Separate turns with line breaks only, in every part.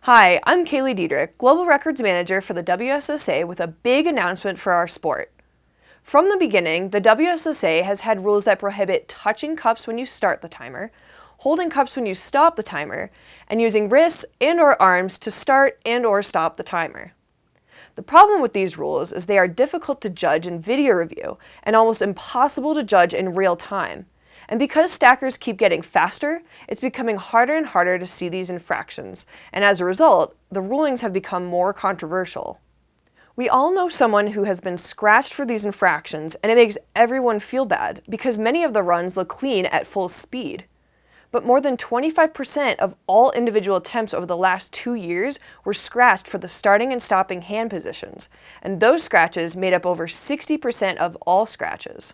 Hi, I'm Kaylee Diedrich, Global Records Manager for the WSSA with a big announcement for our sport. From the beginning, the WSSA has had rules that prohibit touching cups when you start the timer, holding cups when you stop the timer, and using wrists and/or arms to start and/or stop the timer. The problem with these rules is they are difficult to judge in video review and almost impossible to judge in real time. And because stackers keep getting faster, it's becoming harder and harder to see these infractions, and as a result, the rulings have become more controversial. We all know someone who has been scratched for these infractions, and it makes everyone feel bad because many of the runs look clean at full speed. But more than 25% of all individual attempts over the last 2 years were scratched for the starting and stopping hand positions, and those scratches made up over 60% of all scratches.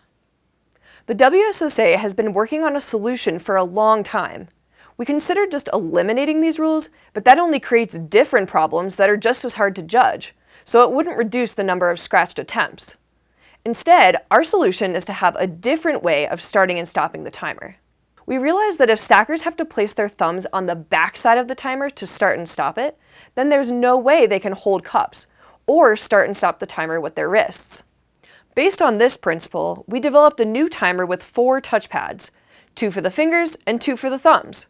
The WSSA has been working on a solution for a long time. We considered just eliminating these rules, but that only creates different problems that are just as hard to judge, so it wouldn't reduce the number of scratched attempts. Instead, our solution is to have a different way of starting and stopping the timer. We realized that if stackers have to place their thumbs on the back side of the timer to start and stop it, then there's no way they can hold cups or start and stop the timer with their wrists. Based on this principle, we developed a new timer with 4 touchpads, 2 for the fingers and 2 for the thumbs.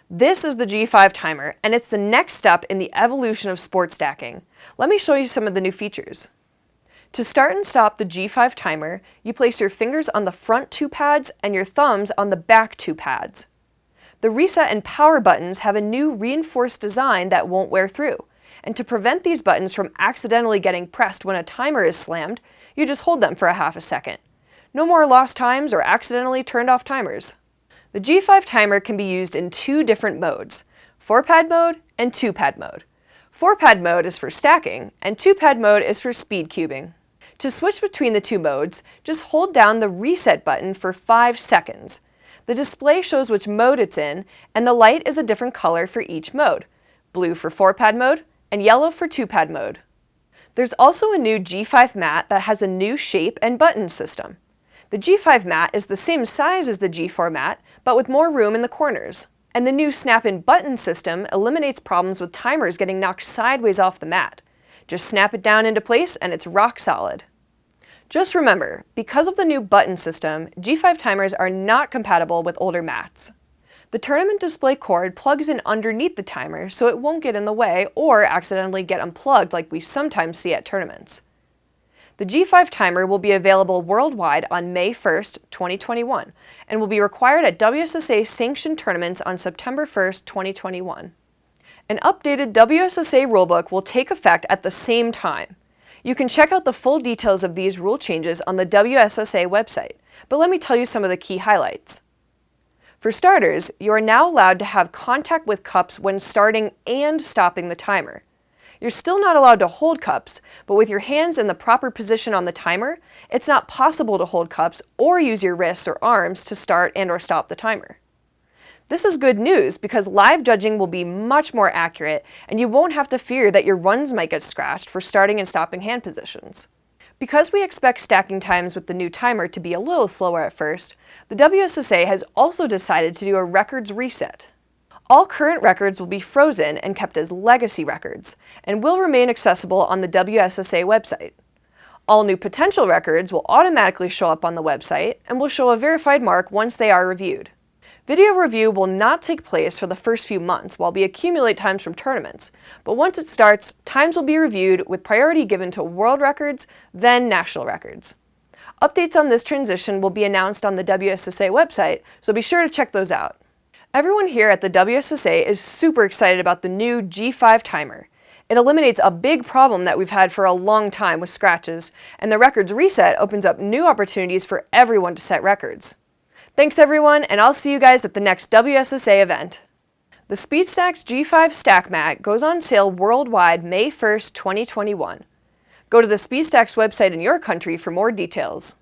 This is the G5 timer, and it's the next step in the evolution of sport stacking. Let me show you some of the new features. To start and stop the G5 timer, you place your fingers on the front 2 pads and your thumbs on the back 2 pads. The reset and power buttons have a new reinforced design that won't wear through, and to prevent these buttons from accidentally getting pressed when a timer is slammed, you just hold them for a half a second. No more lost times or accidentally turned off timers. The G5 timer can be used in 2 different modes, 4-pad mode and 2-pad mode. 4-pad mode is for stacking, and 2-pad mode is for speed cubing. To switch between the 2 modes, just hold down the reset button for 5 seconds. The display shows which mode it's in, and the light is a different color for each mode, blue for 4-pad mode and yellow for 2-pad mode. There's also a new G5 mat that has a new shape and button system. The G5 mat is the same size as the G4 mat, but with more room in the corners. And the new snap-in button system eliminates problems with timers getting knocked sideways off the mat. Just snap it down into place and it's rock solid. Just remember, because of the new button system, G5 timers are not compatible with older mats. The tournament display cord plugs in underneath the timer so it won't get in the way or accidentally get unplugged like we sometimes see at tournaments. The G5 timer will be available worldwide on May 1st, 2021, and will be required at WSSA sanctioned tournaments on September 1st, 2021. An updated WSSA rulebook will take effect at the same time. You can check out the full details of these rule changes on the WSSA website, but let me tell you some of the key highlights. For starters, you are now allowed to have contact with cups when starting and stopping the timer. You're still not allowed to hold cups, but with your hands in the proper position on the timer, it's not possible to hold cups or use your wrists or arms to start and/or stop the timer. This is good news because live judging will be much more accurate and you won't have to fear that your runs might get scratched for starting and stopping hand positions. Because we expect stacking times with the new timer to be a little slower at first, the WSSA has also decided to do a records reset. All current records will be frozen and kept as legacy records, and will remain accessible on the WSSA website. All new potential records will automatically show up on the website and will show a verified mark once they are reviewed. Video review will not take place for the first few months while we accumulate times from tournaments, but once it starts, times will be reviewed with priority given to world records, then national records. Updates on this transition will be announced on the WSSA website, so be sure to check those out. Everyone here at the WSSA is super excited about the new G5 timer. It eliminates a big problem that we've had for a long time with scratches, and the records reset opens up new opportunities for everyone to set records. Thanks everyone, and I'll see you guys at the next WSSA event. The SpeedStacks G5 Stack Mat goes on sale worldwide May 1st, 2021. Go to the SpeedStacks website in your country for more details.